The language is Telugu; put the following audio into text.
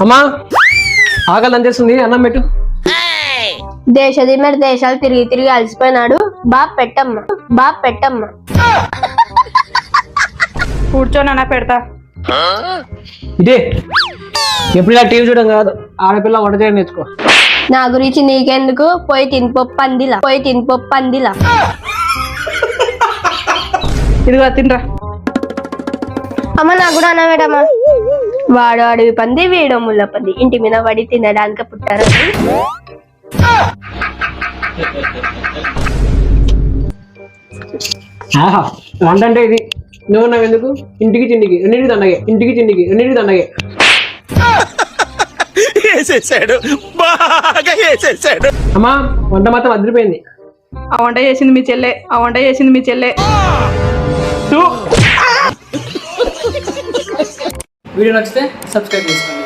అమ్మా ఆకలి అందేస్తుంది, అన్నం పెట్టు. దేశాలు తిరిగి తిరిగి అలసిపోయినాడు. బాబ్ పెట్టమ్మ. కూర్చోనన్నా పెడతా. ఇదే ఎప్పుడు ఇలా టీవీ చూడడం కాదు, ఆడపిల్ల వంట చేయడం నేర్చుకో. నా గురించి నీకెందుకు, పోయి తినిపప్పు అందిలా. ఇదిగో తినరా. అమ్మ నాకు కూడా అన్నం పెట్టమ్మా. వాడు అడవి పంది, వీడో ముళ్ళ పంది, ఇంటి మీద పడి తినడానికి పుట్టారు. వంట అంటే ఇది. నువ్వు నావెందుకు? ఇంటికి తిండికి రెండింటికి దండగే. అమ్మా వంట మాత్రం అదిరిపోయింది. ఆ వంట చేసింది మీ చెల్లె. వీడియో నచ్చితే సబ్స్క్రైబ్ చేసుకోండి.